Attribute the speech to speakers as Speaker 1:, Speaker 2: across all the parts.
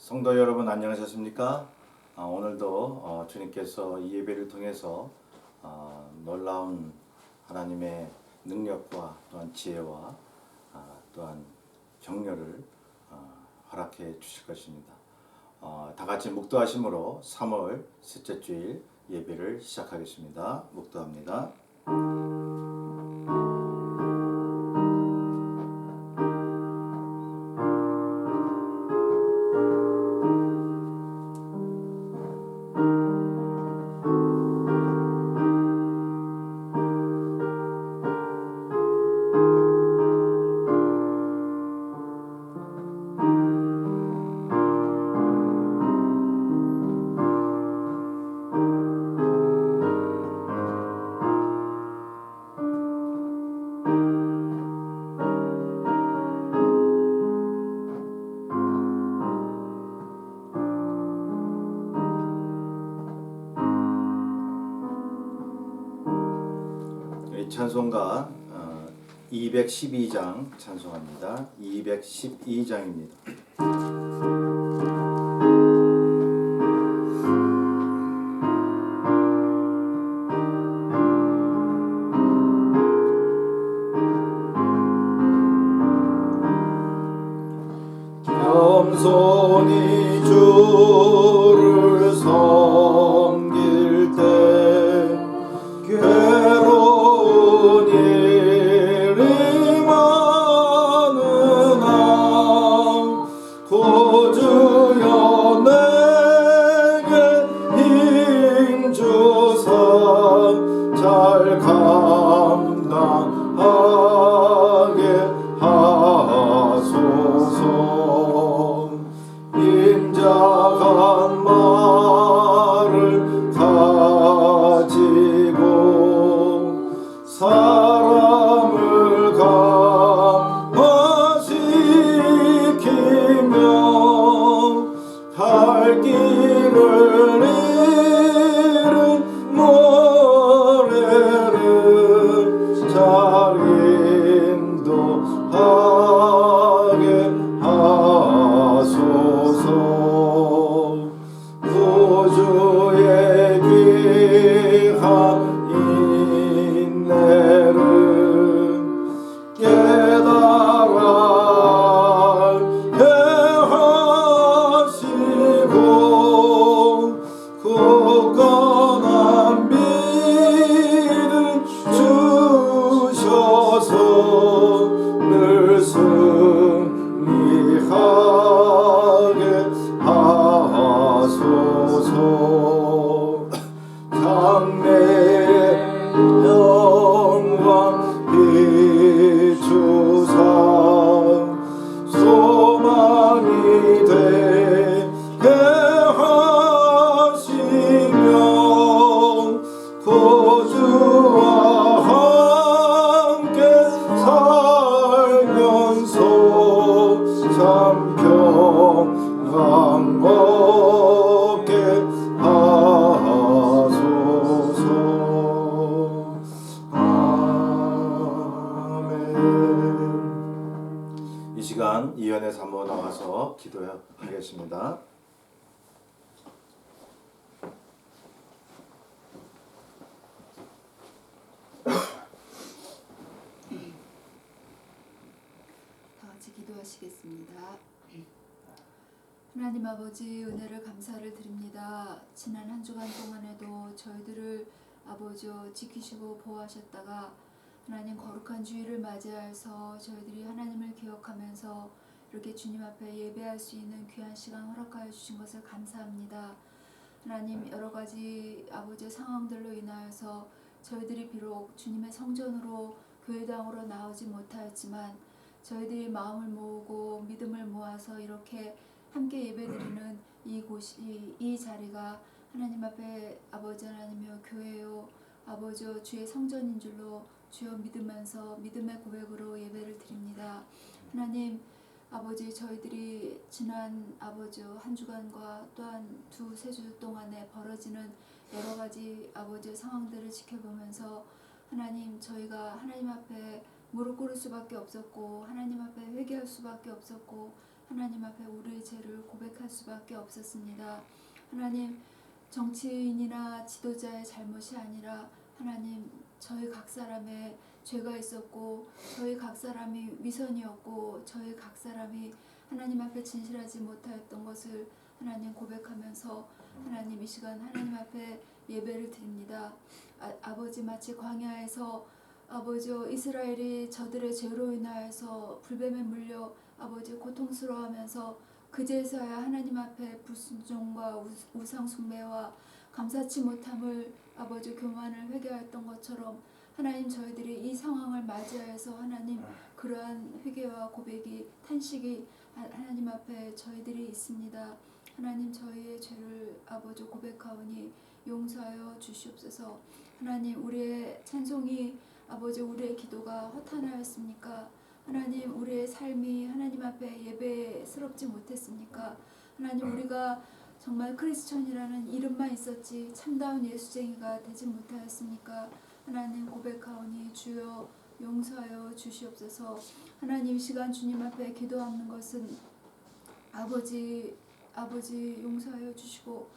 Speaker 1: 성도 여러분 안녕하셨습니까? 오늘도 주님께서 이 예배를 통해서 놀라운 하나님의 능력과 또한 지혜와 또한 격려를 허락해 주실 것입니다. 다 같이 묵도하심으로 3월 셋째 주일 예배를 시작하겠습니다. 묵도합니다. 찬송가 212장 찬송합니다. 212장입니다. 겸손히 주를 섬길 때 괴로운 일이 많으나 구주여 내게 힘 주사 잘 감당하게 하소서. 인자한 말을 가지고 사람을 감화시키며 갈 길을 잃은 노래를 잘 인도하게 하소서. 구주의 귀한 인내를 깨달아 하시고 굳건한 믿음 주셔서 늘 승리하게 하소서. 장래의 영광 비추사 소망이 되게 하시며 구주와 함께 살면서 참 평강 얻게 하소서. 아멘. 이 시간 이연에서 한번 나와서 기도하겠습니다.
Speaker 2: 다 같이 기도하시겠습니다. 하나님 아버지, 은혜를 감사를 드립니다. 지난 한 주간 동안에도 저희들을 아버지여 지키시고 보호하셨다가 하나님 거룩한 주일을 맞이해서 저희들이 하나님을 기억하면서 이렇게 주님 앞에 예배할 수 있는 귀한 시간 허락하여 주신 것을 감사합니다. 하나님, 여러 가지 아버지의 상황들로 인하여서 저희들이 비록 주님의 성전으로 교회당으로 나오지 못하였지만 저희들이 마음을 모으고 믿음을 모아서 이렇게 함께 예배드리는 이 자리가 하나님 앞에 아버지 하나님이여 교회요 아버지여 주의 성전인 줄로 주여 믿으면서 믿음의 고백으로 예배를 드립니다. 하나님 아버지, 저희들이 지난 아버지 한 주간과 또한 두세 주 동안에 벌어지는 여러 가지 아버지의 상황들을 지켜보면서 하나님, 저희가 하나님 앞에 무릎 꿇을 수밖에 없었고 하나님 앞에 회개할 수밖에 없었고 하나님 앞에 우리의 죄를 고백할 수밖에 없었습니다. 하나님, 정치인이나 지도자의 잘못이 아니라 하나님, 저희 각 사람의 죄가 있었고 저희 각 사람이 위선이었고 저희 각 사람이 하나님 앞에 진실하지 못하였던 것을 하나님 고백하면서 하나님 이 시간 하나님 앞에 예배를 드립니다. 아버지, 마치 광야에서 아버지 이스라엘이 저들의 죄로 인하여서 불뱀에 물려 아버지 고통스러워하면서 그제서야 하나님 앞에 불순종과 우상 숭배와 감사치 못함을 아버지 교만을 회개하였던 것처럼 하나님, 저희들이 이 상황을 맞이하여서 하나님 그러한 회개와 고백이 탄식이 하나님 앞에 저희들이 있습니다. 하나님, 저희의 죄를 아버지 고백하오니 용서하여 주시옵소서. 하나님, 우리의 찬송이 아버지 우리의 기도가 허탄하였습니까? 하나님, 우리의 삶이 하나님 앞에 예배스럽지 못했습니까? 하나님, 우리가 정말 크리스천이라는 이름만 있었지 참다운 예수쟁이가 되지 못하였습니까? 하나님, 고백하오니 주여 용서하여 주시옵소서. 하나님, 이 시간 주님 앞에 기도하는 것은 아버지 용서하여 주시고,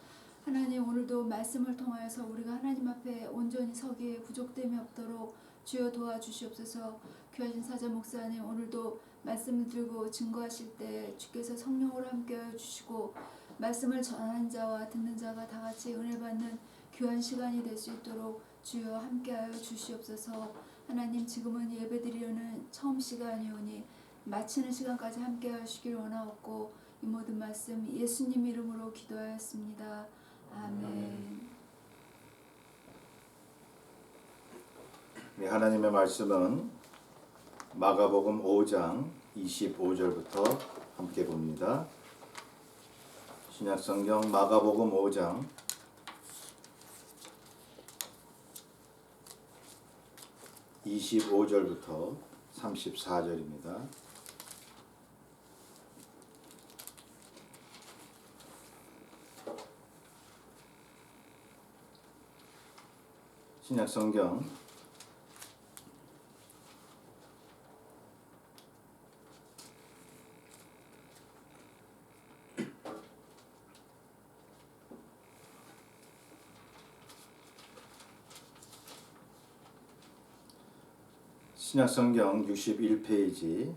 Speaker 2: 하나님, 오늘도 말씀을 통하여서 우리가 하나님 앞에 온전히 서기에 부족됨이 없도록 주여 도와주시옵소서. 귀하신 사자 목사님, 오늘도 말씀을 들고 증거하실 때 주께서 성령으로 함께하여 주시고 말씀을 전하는 자와 듣는 자가 다 같이 은혜 받는 귀한 시간이 될 수 있도록 주여 함께하여 주시옵소서. 하나님, 지금은 예배드리려는 처음 시간이오니 마치는 시간까지 함께하시길 원하옵고 이 모든 말씀 예수님 이름으로 기도하였습니다. 아멘.
Speaker 1: 네, 하나님의 말씀은 마가복음 5장 25절부터 함께 봅니다. 신약성경 마가복음 5장 25절부터 34절입니다. 신약성경 신약성경 61페이지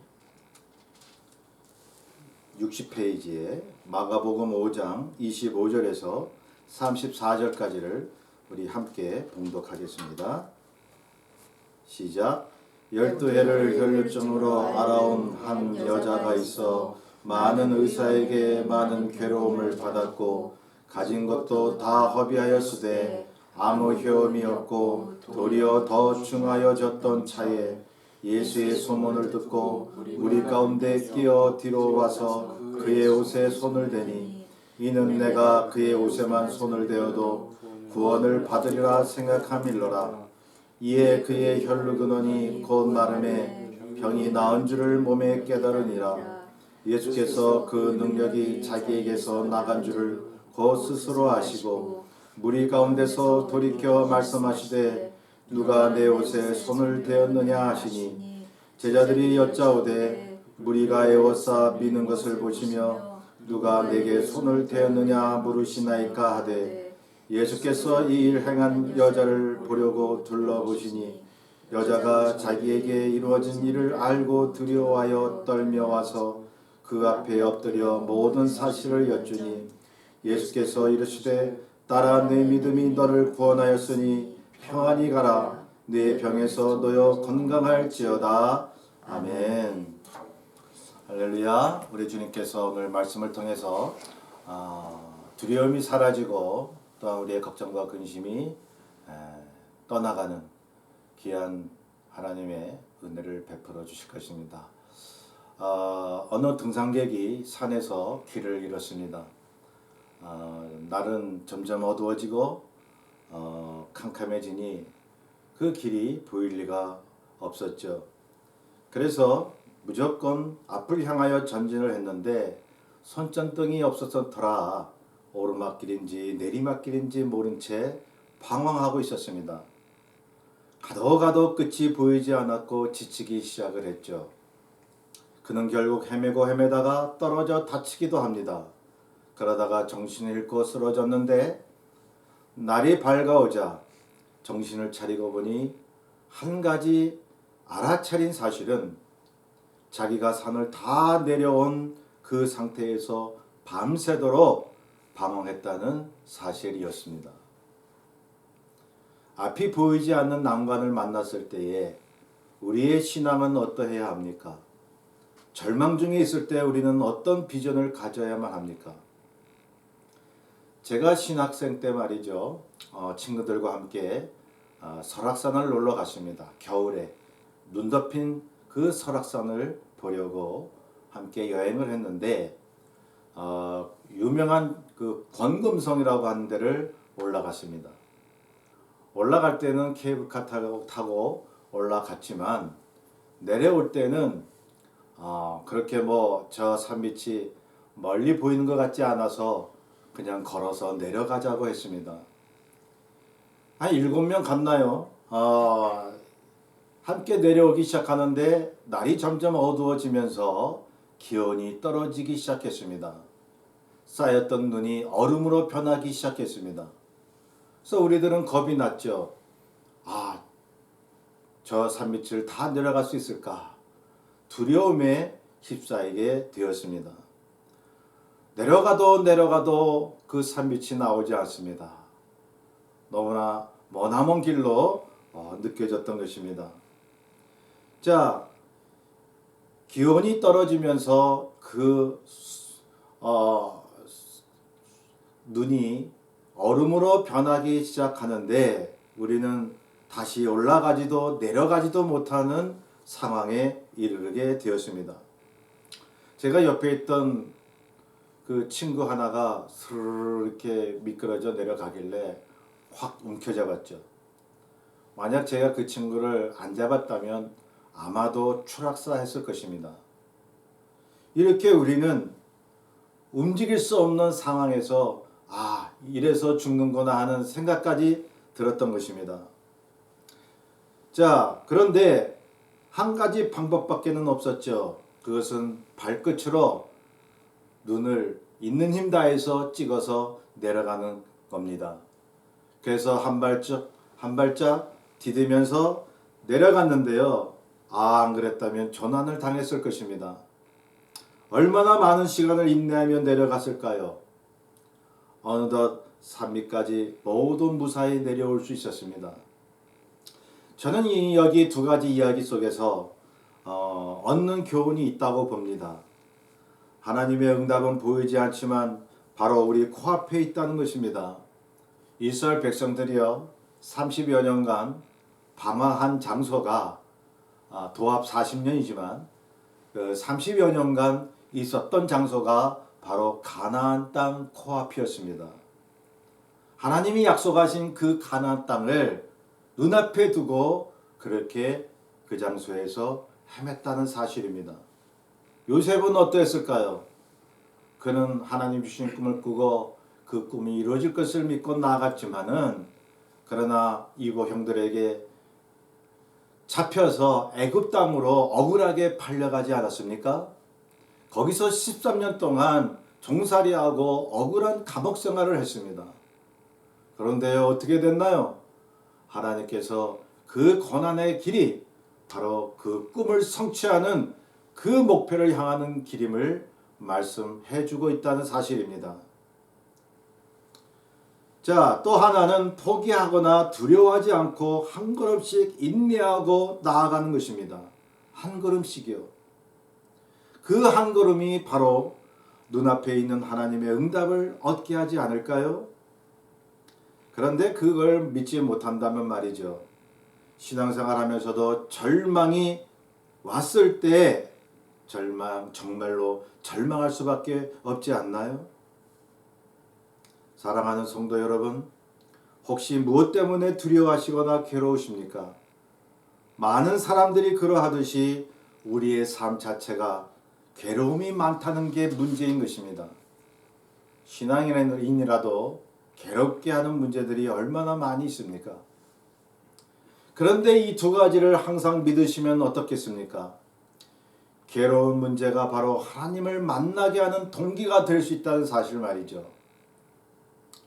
Speaker 1: 60페이지에 마가복음 5장 25절에서 34절까지를 우리 함께 봉독하겠습니다. 시작. 12해를 혈류증으로 앓아온 한 여자가 있어 많은 의사에게 많은 괴로움을 받았고 가진 것도 다 허비하였으되 아무 효험이 없고 도리어 더 중하여졌던 차에 예수의 소문을 듣고 무리 가운데 끼어 뒤로 와서 그의 옷에 손을 대니 이는 내가 그의 옷에만 손을 대어도 구원을 받으리라 생각함일러라. 이에 그의 혈루근원이 곧 나름에 병이 나은 줄을 몸에 깨달으니라. 예수께서 그 능력이 자기에게서 나간 줄을 곧 스스로 아시고 무리 가운데서 돌이켜 말씀하시되 누가 내 옷에 손을 대었느냐 하시니 제자들이 여짜오되 무리가 애워싸 미는 것을 보시며 누가 내게 손을 대었느냐 물으시나이까 하되 예수께서 이 일 행한 여자를 보려고 둘러보시니 여자가 자기에게 이루어진 일을 알고 두려워하여 떨며 와서 그 앞에 엎드려 모든 사실을 여쭈니 예수께서 이르시되 딸아, 내 믿음이 너를 구원하였으니 평안히 가라. 내 병에서 놓여 건강할지어다. 아멘. 할렐루야. 우리 주님께서 오늘 말씀을 통해서 두려움이 사라지고 또한 우리의 걱정과 근심이 떠나가는 귀한 하나님의 은혜를 베풀어 주실 것입니다. 어느 등산객이 산에서 길을 잃었습니다. 날은 점점 어두워지고 캄캄해지니 그 길이 보일 리가 없었죠. 그래서 무조건 앞을 향하여 전진을 했는데 손전등이 없어서 더라 오르막길인지 내리막길인지 모른 채 방황하고 있었습니다. 가도 끝이 보이지 않았고 지치기 시작을 했죠. 그는 결국 헤매고 헤매다가 떨어져 다치기도 합니다. 그러다가 정신을 잃고 쓰러졌는데 날이 밝아오자 정신을 차리고 보니 한 가지 알아차린 사실은 자기가 산을 다 내려온 그 상태에서 밤새도록 방황했다는 사실이었습니다. 앞이 보이지 않는 난관을 만났을 때에 우리의 신앙은 어떠해야 합니까? 절망 중에 있을 때 우리는 어떤 비전을 가져야만 합니까? 제가 신학생 때 말이죠. 친구들과 함께 설악산을 놀러 갔습니다. 겨울에 눈 덮인 그 설악산을 보려고 함께 여행을 했는데 유명한 그 권금성이라고 하는 데를 올라갔습니다. 올라갈 때는 케이블카 타고 올라갔지만 내려올 때는 그렇게 뭐 저 산밑이 멀리 보이는 것 같지 않아서 그냥 걸어서 내려가자고 했습니다. 한 7명 갔나요? 함께 내려오기 시작하는데 날이 점점 어두워지면서 기온이 떨어지기 시작했습니다. 쌓였던 눈이 얼음으로 변하기 시작했습니다. 그래서 우리들은 겁이 났죠. 저 산밑을 다 내려갈 수 있을까? 두려움에 휩싸이게 되었습니다. 내려가도 그 산밑이 나오지 않습니다. 너무나 머나먼 길로 느껴졌던 것입니다. 자, 기온이 떨어지면서 그 눈이 얼음으로 변하기 시작하는데 우리는 다시 올라가지도 내려가지도 못하는 상황에 이르게 되었습니다. 제가 옆에 있던 그 친구 하나가 스르르 이렇게 미끄러져 내려가길래 확 움켜잡았죠. 만약 제가 그 친구를 안 잡았다면 아마도 추락사했을 것입니다. 이렇게 우리는 움직일 수 없는 상황에서 이래서 죽는구나 하는 생각까지 들었던 것입니다. 자, 그런데 한 가지 방법밖에는 없었죠. 그것은 발끝으로 눈을 있는 힘 다해서 찍어서 내려가는 겁니다. 그래서 한 발짝 디디면서 내려갔는데요. 안 그랬다면 조난을 당했을 것입니다. 얼마나 많은 시간을 인내하며 내려갔을까요? 어느덧 산밑까지 모두 무사히 내려올 수 있었습니다. 저는 여기 두 가지 이야기 속에서 얻는 교훈이 있다고 봅니다. 하나님의 응답은 보이지 않지만 바로 우리 코앞에 있다는 것입니다. 이스라엘 백성들이요 30여 년간 방황한 장소가 도합 40년이지만 그 30여 년간 있었던 장소가 바로 가나안 땅 코앞이었습니다. 하나님이 약속하신 그 가나안 땅을 눈앞에 두고 그렇게 그 장소에서 헤맸다는 사실입니다. 요셉은 어떠했을까요? 그는 하나님 주신 꿈을 꾸고 그 꿈이 이루어질 것을 믿고 나아갔지만은 그러나 이고 형들에게 잡혀서 애굽 땅으로 억울하게 팔려가지 않았습니까? 거기서 13년 동안 종살이하고 억울한 감옥 생활을 했습니다. 그런데 어떻게 됐나요? 하나님께서 그 고난의 길이 바로 그 꿈을 성취하는 그 목표를 향하는 길임을 말씀해 주고 있다는 사실입니다. 자, 또 하나는 포기하거나 두려워하지 않고 한 걸음씩 인내하고 나아가는 것입니다. 한 걸음씩이요. 그 한 걸음이 바로 눈앞에 있는 하나님의 응답을 얻게 하지 않을까요? 그런데 그걸 믿지 못한다면 말이죠. 신앙생활 하면서도 절망이 왔을 때 정말로 절망할 수밖에 없지 않나요? 사랑하는 성도 여러분, 혹시 무엇 때문에 두려워하시거나 괴로우십니까? 많은 사람들이 그러하듯이 우리의 삶 자체가 괴로움이 많다는 게 문제인 것입니다. 신앙인이라도 괴롭게 하는 문제들이 얼마나 많이 있습니까? 그런데 이 두 가지를 항상 믿으시면 어떻겠습니까? 괴로운 문제가 바로 하나님을 만나게 하는 동기가 될 수 있다는 사실 말이죠.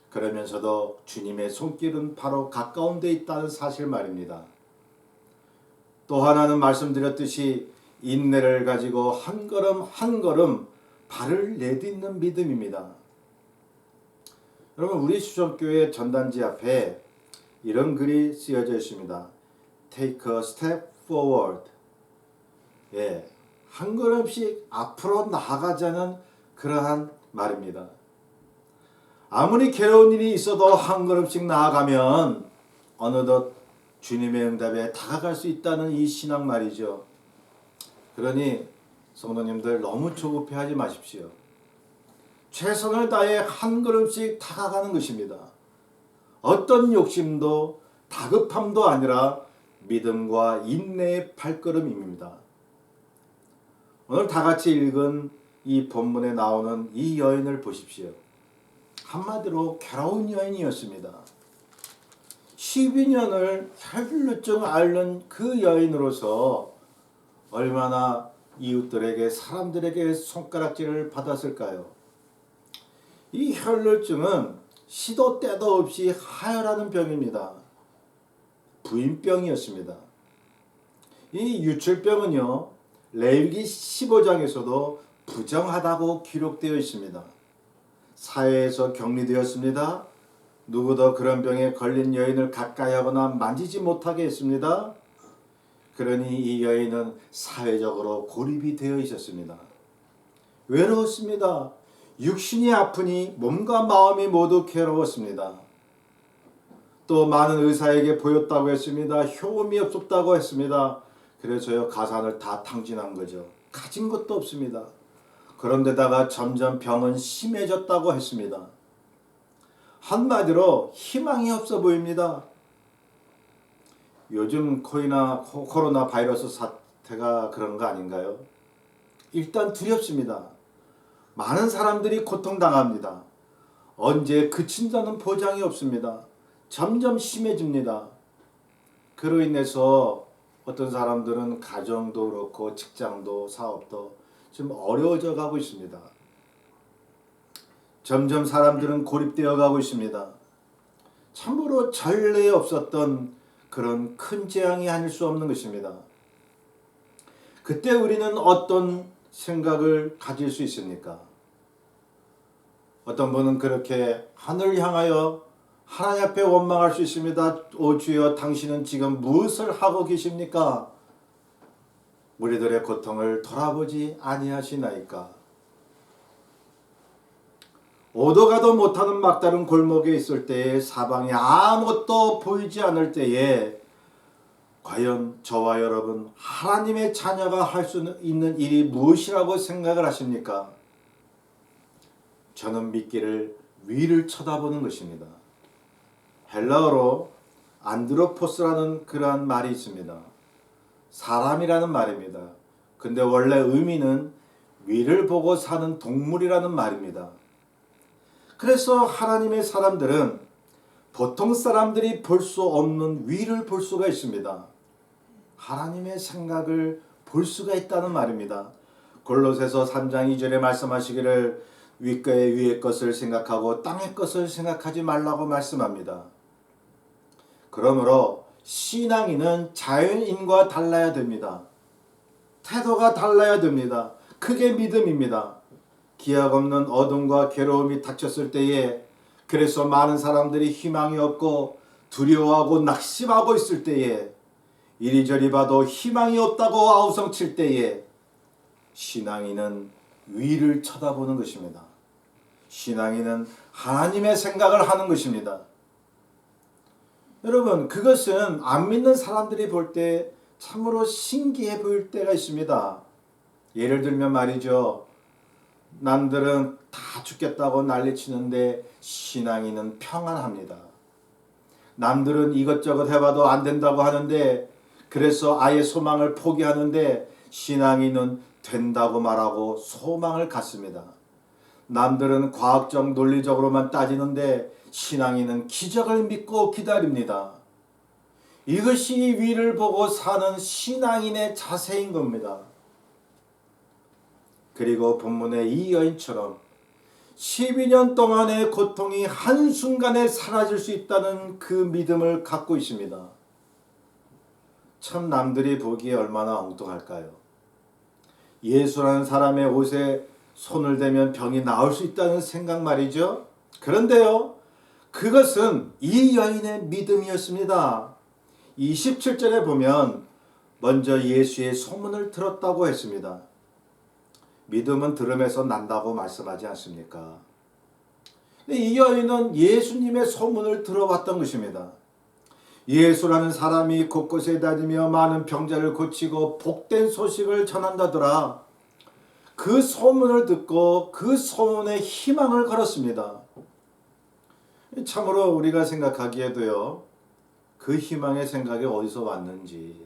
Speaker 1: 그러면서도 주님의 손길은 바로 가까운 데 있다는 사실 말입니다. 또 하나는 말씀드렸듯이 인내를 가지고 한 걸음 한 걸음 발을 내딛는 믿음입니다. 여러분, 우리 수정교회 전단지 앞에 이런 글이 쓰여져 있습니다. Take a step forward. 예, 한 걸음씩 앞으로 나아가자는 그러한 말입니다. 아무리 괴로운 일이 있어도 한 걸음씩 나아가면 어느덧 주님의 응답에 다가갈 수 있다는 이 신앙 말이죠. 그러니 성도님들 너무 조급해하지 마십시오. 최선을 다해 한 걸음씩 다가가는 것입니다. 어떤 욕심도 다급함도 아니라 믿음과 인내의 발걸음입니다. 오늘 다 같이 읽은 이 본문에 나오는 이 여인을 보십시오. 한마디로 괴로운 여인이었습니다. 12년을 혈루증 앓는 그 여인으로서 얼마나 이웃들에게 사람들에게 손가락질을 받았을까요? 이 혈루증은 시도 때도 없이 하혈하는 병입니다. 부인병이었습니다. 이 유출병은요, 레위기 15장에서도 부정하다고 기록되어 있습니다. 사회에서 격리되었습니다. 누구도 그런 병에 걸린 여인을 가까이 하거나 만지지 못하게 했습니다. 그러니 이 여인은 사회적으로 고립이 되어 있었습니다. 외로웠습니다. 육신이 아프니 몸과 마음이 모두 괴로웠습니다. 또 많은 의사에게 보였다고 했습니다. 효험이 없었다고 했습니다. 그래서요, 가산을 다 탕진한 거죠. 가진 것도 없습니다. 그런데다가 점점 병은 심해졌다고 했습니다. 한마디로 희망이 없어 보입니다. 요즘 코로나 바이러스 사태가 그런 거 아닌가요? 일단 두렵습니다. 많은 사람들이 고통당합니다. 언제 그친다는 보장이 없습니다. 점점 심해집니다. 그로 인해서 어떤 사람들은 가정도 그렇고 직장도 사업도 좀 어려워져 가고 있습니다. 점점 사람들은 고립되어 가고 있습니다. 참으로 전례 없었던 그런 큰 재앙이 아닐 수 없는 것입니다. 그때 우리는 어떤 생각을 가질 수 있습니까? 어떤 분은 그렇게 하늘을 향하여 하나님 앞에 원망할 수 있습니다. 오 주여, 당신은 지금 무엇을 하고 계십니까? 우리들의 고통을 돌아보지 아니하시나이까? 오도 가도 못하는 막다른 골목에 있을 때에, 사방에 아무것도 보이지 않을 때에 과연 저와 여러분, 하나님의 자녀가 할 수 있는 일이 무엇이라고 생각을 하십니까? 저는 믿기를 위를 쳐다보는 것입니다. 헬라어로 안드로포스라는 그러한 말이 있습니다. 사람이라는 말입니다. 근데 원래 의미는 위를 보고 사는 동물이라는 말입니다. 그래서 하나님의 사람들은 보통 사람들이 볼 수 없는 위를 볼 수가 있습니다. 하나님의 생각을 볼 수가 있다는 말입니다. 골로새서 3장 2절에 말씀하시기를 윗거의 위의 것을 생각하고 땅의 것을 생각하지 말라고 말씀합니다. 그러므로 신앙인은 자연인과 달라야 됩니다. 태도가 달라야 됩니다. 그게 믿음입니다. 기약 없는 어둠과 괴로움이 닥쳤을 때에, 그래서 많은 사람들이 희망이 없고 두려워하고 낙심하고 있을 때에, 이리저리 봐도 희망이 없다고 아우성칠 때에 신앙인은 위를 쳐다보는 것입니다. 신앙인은 하나님의 생각을 하는 것입니다. 여러분, 그것은 안 믿는 사람들이 볼 때 참으로 신기해 보일 때가 있습니다. 예를 들면 말이죠. 남들은 다 죽겠다고 난리치는데 신앙인은 평안합니다. 남들은 이것저것 해봐도 안 된다고 하는데, 그래서 아예 소망을 포기하는데 신앙인은 된다고 말하고 소망을 갖습니다. 남들은 과학적 논리적으로만 따지는데 신앙인은 기적을 믿고 기다립니다. 이것이 위를 보고 사는 신앙인의 자세인 겁니다. 그리고 본문의 이 여인처럼 12년 동안의 고통이 한순간에 사라질 수 있다는 그 믿음을 갖고 있습니다. 참 남들이 보기에 얼마나 엉뚱할까요? 예수라는 사람의 옷에 손을 대면 병이 나을 수 있다는 생각 말이죠. 그런데요, 그것은 이 여인의 믿음이었습니다. 27절에 보면 먼저 예수의 소문을 들었다고 했습니다. 믿음은 들음에서 난다고 말씀하지 않습니까? 근데 이 여인은 예수님의 소문을 들어왔던 것입니다. 예수라는 사람이 곳곳에 다니며 많은 병자를 고치고 복된 소식을 전한다더라. 그 소문을 듣고 그 소문에 희망을 걸었습니다. 참으로 우리가 생각하기에도요, 그 희망의 생각이 어디서 왔는지,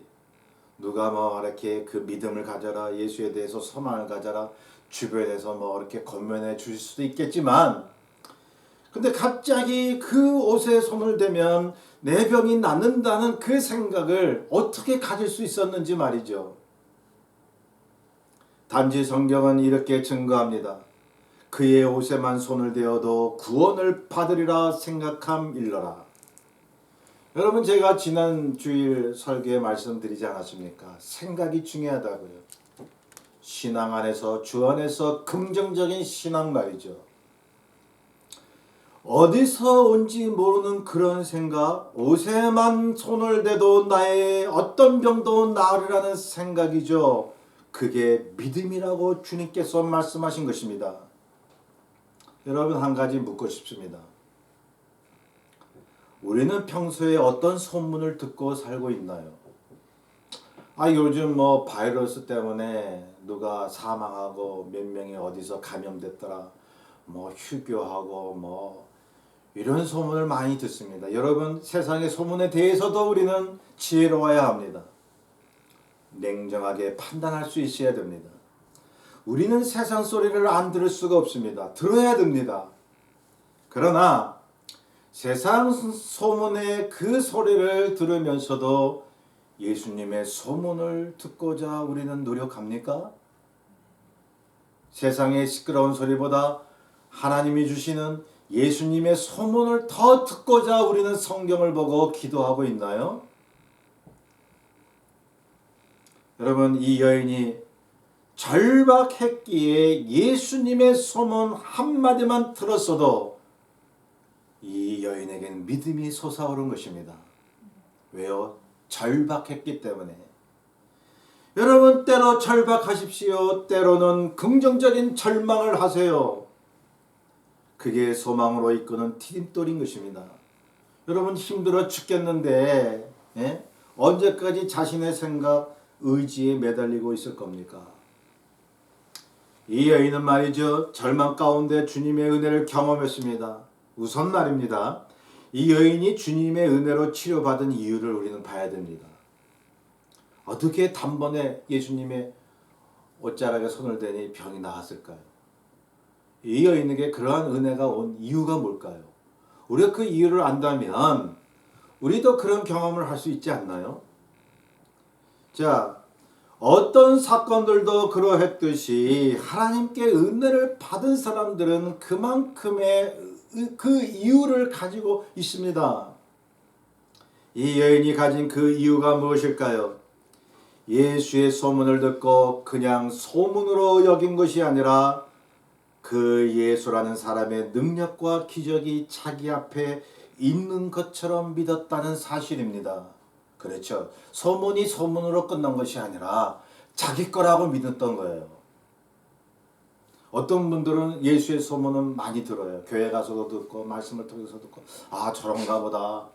Speaker 1: 누가 뭐 이렇게 그 믿음을 가져라, 예수에 대해서 소망을 가져라, 주변에서 뭐 이렇게 권면해 주실 수도 있겠지만, 근데 갑자기 그 옷에 손을 대면 내 병이 낫는다는 그 생각을 어떻게 가질 수 있었는지 말이죠. 단지 성경은 이렇게 증거합니다. 그의 옷에만 손을 대어도 구원을 받으리라 생각함 일러라. 여러분, 제가 지난 주일 설교에 말씀드리지 않았습니까? 생각이 중요하다고요. 신앙 안에서, 주 안에서 긍정적인 신앙 말이죠. 어디서 온지 모르는 그런 생각, 옷에만 손을 대도 나의 어떤 병도 나으리라는 생각이죠. 그게 믿음이라고 주님께서 말씀하신 것입니다. 여러분, 한 가지 묻고 싶습니다. 우리는 평소에 어떤 소문을 듣고 살고 있나요? 요즘 뭐 바이러스 때문에 누가 사망하고 몇 명이 어디서 감염됐더라, 뭐 휴교하고 뭐 이런 소문을 많이 듣습니다. 여러분, 세상의 소문에 대해서도 우리는 지혜로워야 합니다. 냉정하게 판단할 수 있어야 됩니다. 우리는 세상 소리를 안 들을 수가 없습니다. 들어야 됩니다. 그러나 세상 소문의 그 소리를 들으면서도 예수님의 소문을 듣고자 우리는 노력합니까? 세상의 시끄러운 소리보다 하나님이 주시는 예수님의 소문을 더 듣고자 우리는 성경을 보고 기도하고 있나요? 여러분, 이 여인이 절박했기에 예수님의 소문 한마디만 들었어도 이 여인에게는 믿음이 솟아오른 것입니다. 왜요? 절박했기 때문에. 여러분, 때로 절박하십시오. 때로는 긍정적인 절망을 하세요. 그게 소망으로 이끄는 디딤돌인 것입니다. 여러분, 힘들어 죽겠는데 언제까지 자신의 생각, 의지에 매달리고 있을 겁니까? 이 여인은 말이죠, 절망 가운데 주님의 은혜를 경험했습니다. 우선 말입니다, 이 여인이 주님의 은혜로 치료받은 이유를 우리는 봐야 됩니다. 어떻게 단번에 예수님의 옷자락에 손을 대니 병이 나았을까요? 이 여인에게 그러한 은혜가 온 이유가 뭘까요? 우리가 그 이유를 안다면 우리도 그런 경험을 할 수 있지 않나요? 자, 어떤 사건들도 그러했듯이 하나님께 은혜를 받은 사람들은 그만큼의 그 이유를 가지고 있습니다. 이 여인이 가진 그 이유가 무엇일까요? 예수의 소문을 듣고 그냥 소문으로 여긴 것이 아니라 그 예수라는 사람의 능력과 기적이 자기 앞에 있는 것처럼 믿었다는 사실입니다. 그렇죠. 소문이 소문으로 끝난 것이 아니라 자기 거라고 믿었던 거예요. 어떤 분들은 예수의 소문은 많이 들어요. 교회 가서도 듣고 말씀을 통해서 듣고, 저런가 보다.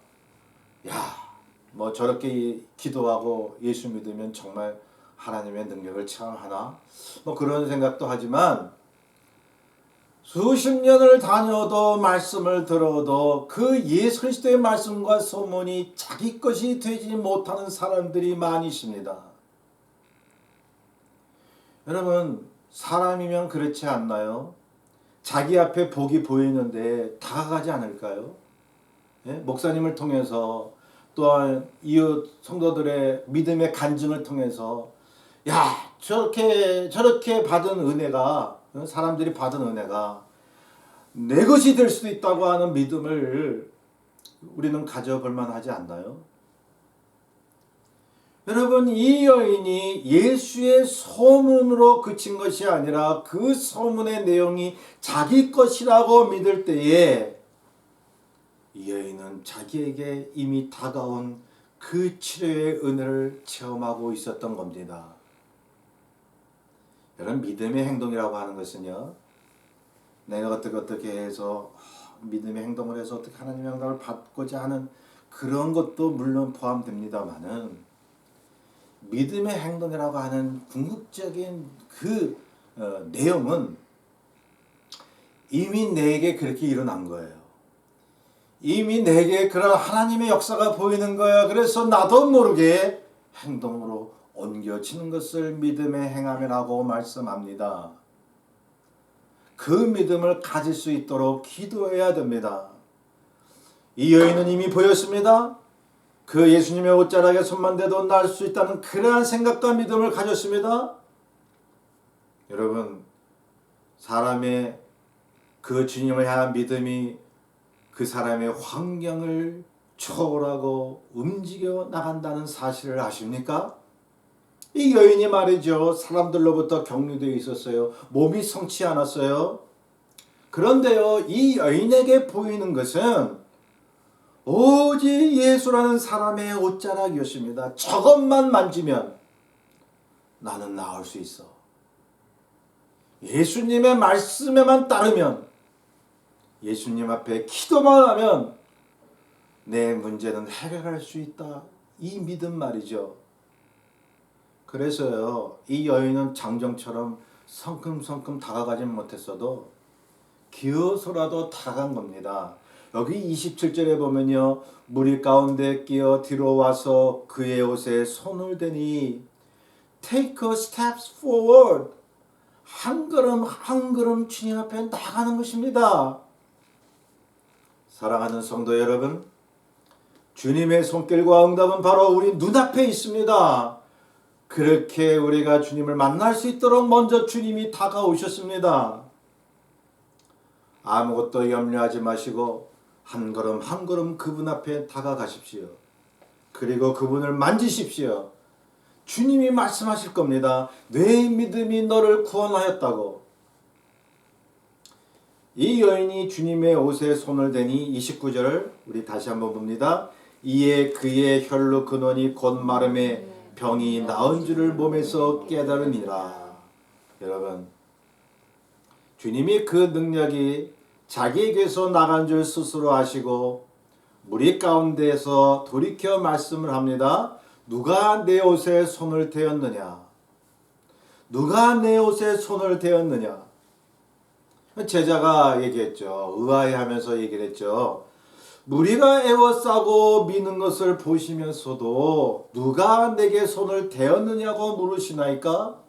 Speaker 1: 뭐 저렇게 기도하고 예수 믿으면 정말 하나님의 능력을 체험하나? 뭐 그런 생각도 하지만 수십 년을 다녀도 말씀을 들어도 그 예수 그리스도의 말씀과 소문이 자기 것이 되지 못하는 사람들이 많이 있습니다. 여러분, 사람이면 그렇지 않나요? 자기 앞에 복이 보이는데 다가가지 않을까요? 목사님을 통해서, 또한 이웃 성도들의 믿음의 간증을 통해서 저렇게 받은 은혜가, 사람들이 받은 은혜가 내 것이 될 수도 있다고 하는 믿음을 우리는 가져볼 만하지 않나요? 여러분, 이 여인이 예수의 소문으로 그친 것이 아니라 그 소문의 내용이 자기 것이라고 믿을 때에 이 여인은 자기에게 이미 다가온 그 치료의 은혜를 체험하고 있었던 겁니다. 여러분, 믿음의 행동이라고 하는 것은요, 내가 어떻게 해서 믿음의 행동을 해서 어떻게 하나님의 영광을 받고자 하는 그런 것도 물론 포함됩니다만은, 믿음의 행동이라고 하는 궁극적인 그 내용은 이미 내게 그렇게 일어난 거예요. 이미 내게 그런 하나님의 역사가 보이는 거야. 그래서 나도 모르게 행동으로 옮겨지는 것을 믿음의 행함이라고 말씀합니다. 그 믿음을 가질 수 있도록 기도해야 됩니다. 이 여인은 이미 보였습니다. 그 예수님의 옷자락에 손만 대도 날 수 있다는 그러한 생각과 믿음을 가졌습니다. 여러분, 사람의 그 주님을 향한 믿음이 그 사람의 환경을 초월하고 움직여 나간다는 사실을 아십니까? 이 여인이 말이죠, 사람들로부터 격리되어 있었어요. 몸이 성치 않았어요. 그런데요, 이 여인에게 보이는 것은 오직 예수라는 사람의 옷자락이었습니다. 저것만 만지면 나는 나을 수 있어. 예수님의 말씀에만 따르면, 예수님 앞에 기도만 하면 내 문제는 해결할 수 있다. 이 믿음 말이죠. 그래서요, 이 여인은 장정처럼 성큼성큼 다가가지 못했어도 기어서라도 다가간 겁니다. 여기 27절에 보면요, 무리 가운데 끼어 뒤로 와서 그의 옷에 손을 대니 take a steps forward, 한 걸음 한 걸음 주님 앞에 나가는 것입니다. 사랑하는 성도 여러분, 주님의 손길과 응답은 바로 우리 눈앞에 있습니다. 그렇게 우리가 주님을 만날 수 있도록 먼저 주님이 다가오셨습니다. 아무것도 염려하지 마시고 한 걸음 한 걸음 그분 앞에 다가가십시오. 그리고 그분을 만지십시오. 주님이 말씀하실 겁니다. 내 믿음이 너를 구원하였다고. 이 여인이 주님의 옷에 손을 대니 29절을 우리 다시 한번 봅니다. 이에 그의 혈루 근원이 곧 마름에 병이 나은 줄을 몸에서 깨달으니라. 여러분, 주님이 그 능력이 자기에게서 나간 줄 스스로 아시고 무리 가운데에서 돌이켜 말씀을 합니다. 누가 내 옷에 손을 대었느냐? 누가 내 옷에 손을 대었느냐? 제자가 얘기했죠. 의아해하면서 얘기를 했죠. 무리가 애워싸고 미는 것을 보시면서도 누가 내게 손을 대었느냐고 물으시나이까?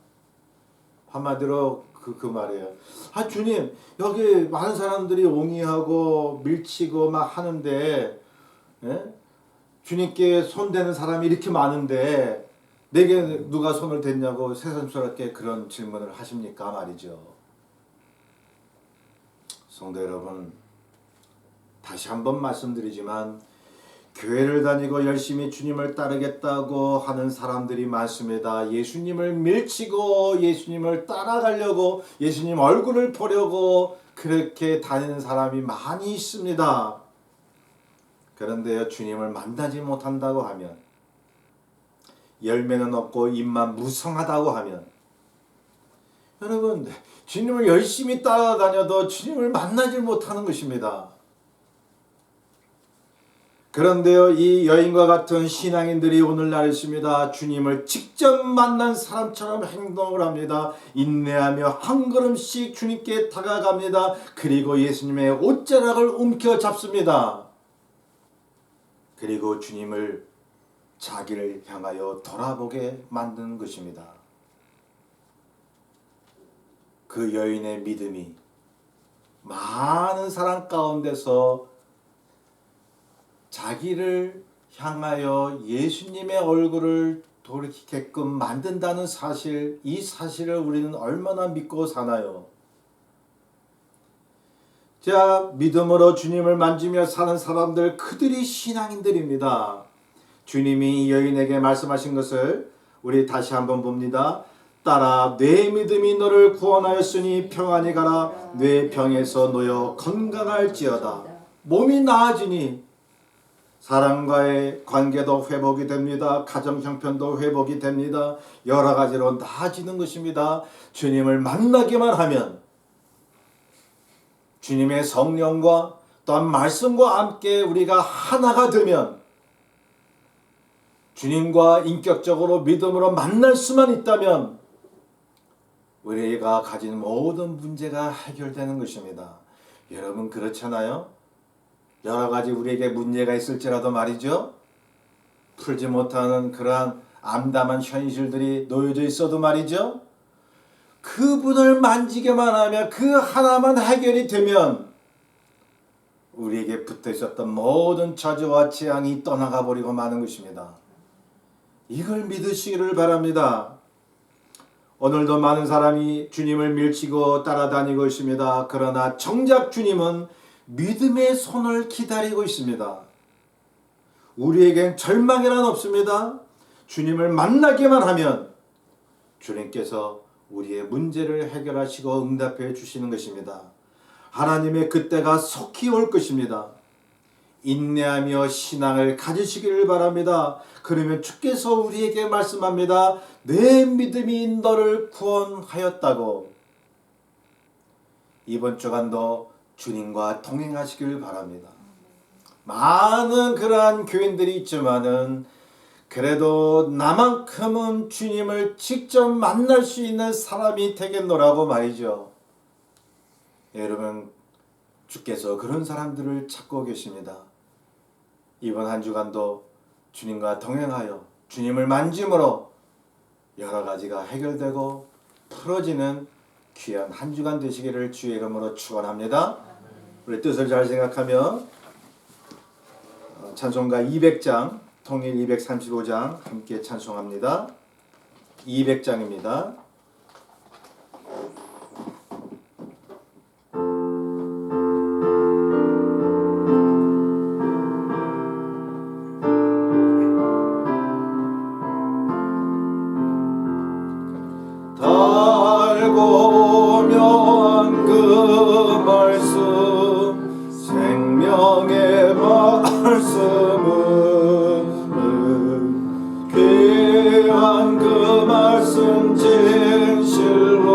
Speaker 1: 한마디로 그 말이에요. 아, 주님, 여기 많은 사람들이 옹이하고 밀치고 막 하는데, 예? 주님께 손 대는 사람이 이렇게 많은데 내게 누가 손을 댔냐고 새삼스럽게 그런 질문을 하십니까 말이죠. 성도 여러분, 다시 한번 말씀드리지만 교회를 다니고 열심히 주님을 따르겠다고 하는 사람들이 많습니다. 예수님을 밀치고 예수님을 따라가려고 예수님 얼굴을 보려고 그렇게 다니는 사람이 많이 있습니다. 그런데요, 주님을 만나지 못한다고 하면, 열매는 없고 입만 무성하다고 하면, 여러분, 주님을 열심히 따라다녀도 주님을 만나지 못하는 것입니다. 그런데요, 이 여인과 같은 신앙인들이 오늘날 있습니다. 주님을 직접 만난 사람처럼 행동을 합니다. 인내하며 한 걸음씩 주님께 다가갑니다. 그리고 예수님의 옷자락을 움켜잡습니다. 그리고 주님을 자기를 향하여 돌아보게 만드는 것입니다. 그 여인의 믿음이 많은 사람 가운데서 자기를 향하여 예수님의 얼굴을 돌이키게끔 만든다는 사실, 이 사실을 우리는 얼마나 믿고 사나요? 자, 믿음으로 주님을 만지며 사는 사람들, 그들이 신앙인들입니다. 주님이 이 여인에게 말씀하신 것을 우리 다시 한번 봅니다. 따라 내 믿음이 너를 구원하였으니 평안히 가라. 내 병에서 놓여 건강할지어다. 몸이 나아지니 사람과의 관계도 회복이 됩니다. 가정 형편도 회복이 됩니다. 여러 가지로 나아지는 것입니다. 주님을 만나기만 하면, 주님의 성령과 또한 말씀과 함께 우리가 하나가 되면, 주님과 인격적으로 믿음으로 만날 수만 있다면 우리가 가진 모든 문제가 해결되는 것입니다. 여러분 그렇잖아요? 여러 가지 우리에게 문제가 있을지라도 말이죠. 풀지 못하는 그러한 암담한 현실들이 놓여져 있어도 말이죠. 그분을 만지게만 하면, 그 하나만 해결이 되면 우리에게 붙어 있었던 모든 저주와 재앙이 떠나가 버리고 마는 것입니다. 이걸 믿으시기를 바랍니다. 오늘도 많은 사람이 주님을 밀치고 따라다니고 있습니다. 그러나 정작 주님은 믿음의 손을 기다리고 있습니다. 우리에겐 절망이란 없습니다. 주님을 만나기만 하면 주님께서 우리의 문제를 해결하시고 응답해 주시는 것입니다. 하나님의 그때가 속히 올 것입니다. 인내하며 신앙을 가지시기를 바랍니다. 그러면 주께서 우리에게 말씀합니다. 내 믿음이 너를 구원하였다고. 이번 주간도 주님과 동행하시기를 바랍니다. 많은 그러한 교인들이 있지만은 그래도 나만큼은 주님을 직접 만날 수 있는 사람이 되겠노라고 말이죠. 여러분, 주께서 그런 사람들을 찾고 계십니다. 이번 한 주간도 주님과 동행하여 주님을 만짐으로 여러 가지가 해결되고 풀어지는 귀한 한 주간 되시기를 주의 이름으로 축원합니다. 우리 뜻을 잘 생각하며 찬송가 200장, 통일 235장 함께 찬송합니다. 200장입니다. 달고면 그 말씀, 생명의 말씀은 귀한 그 말씀 진실로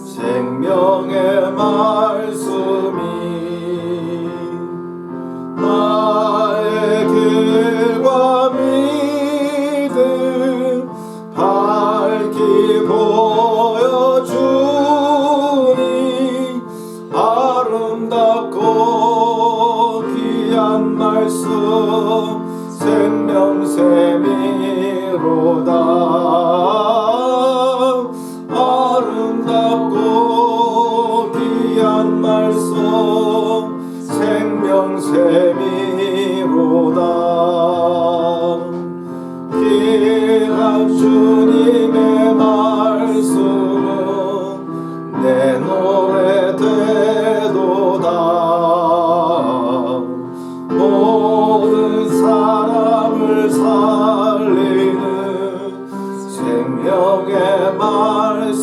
Speaker 1: 생명의 말씀이 나의 길과 믿음 밝히 보여주니 아름답고 귀한 말씀 생명샘이로다. 아름답고 귀한 말씀 생명샘이로다. 귀한 주님의 말씀은 내 노래 되도다. 모든 사람을 살리는 생명의 말씀을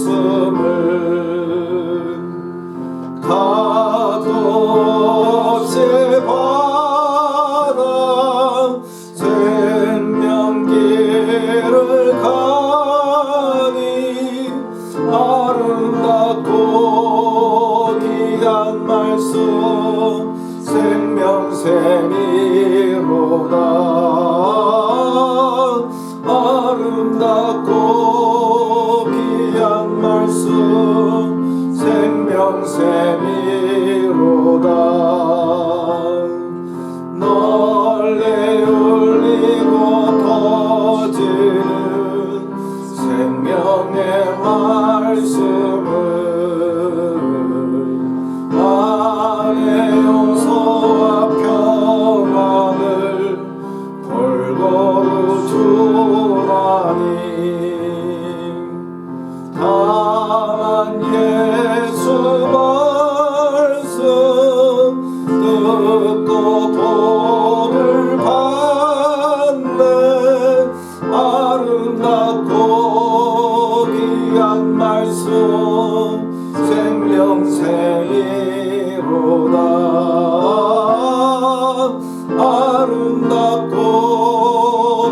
Speaker 1: 가도 없이 바라 생명길을 가니 아름답고 귀한 말씀 생명샘이로다. 아름답고 귀한 말씀 생명샘이로다. 널리 울리고 터지는 생명의 말씀을 나의 용서와 평안을 골고루 주라. 듣고 복을 받는 아름답고 귀한 말씀 생명샘이로다. 아름답고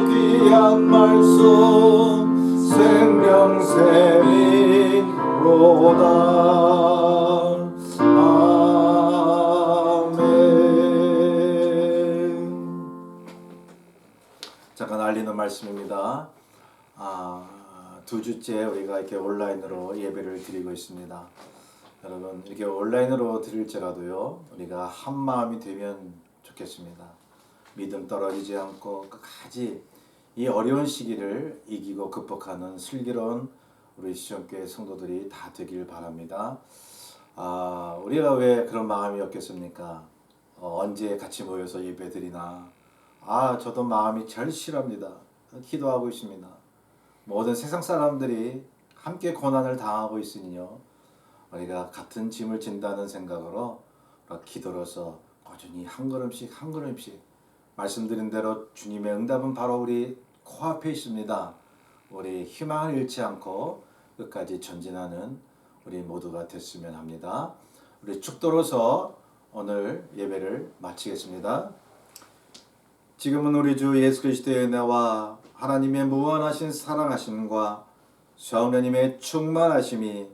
Speaker 1: 귀한 말씀 생명샘이로다. 잠깐 알리는 말씀입니다. 2주째 우리가 이렇게 온라인으로 예배를 드리고 있습니다. 여러분 이렇게 온라인으로 드릴지라도요 우리가 한 마음이 되면 좋겠습니다. 믿음 떨어지지 않고 끝까지 이 어려운 시기를 이기고 극복하는 슬기로운 우리 시청교회 성도들이 다 되길 바랍니다. 우리가 왜 그런 마음이 없겠습니까? 언제 같이 모여서 예배 드리나? 저도 마음이 절실합니다. 기도하고 있습니다. 모든 세상 사람들이 함께 고난을 당하고 있으니요. 우리가 같은 짐을 진다는 생각으로 기도로서 꾸준히 한 걸음씩 한 걸음씩 말씀드린 대로 주님의 응답은 바로 우리 코앞에 있습니다. 우리 희망을 잃지 않고 끝까지 전진하는 우리 모두가 됐으면 합니다. 우리 축도로서 오늘 예배를 마치겠습니다. 지금은 우리 주 예수 그리스도의 은혜와 하나님의 무한하신 사랑하심과 성령님의 충만하심이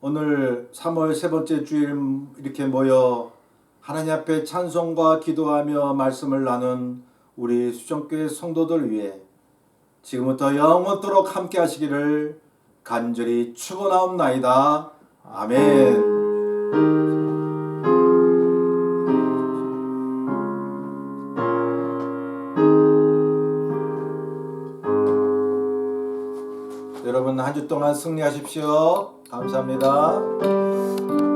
Speaker 1: 오늘 3월 세 번째 주일 이렇게 모여 하나님 앞에 찬송과 기도하며 말씀을 나눈 우리 수정교회 성도들 위해 지금부터 영원토록 함께 하시기를 간절히 축원하옵나이다. 아멘. 여러분 한 주 동안 승리하십시오. 감사합니다.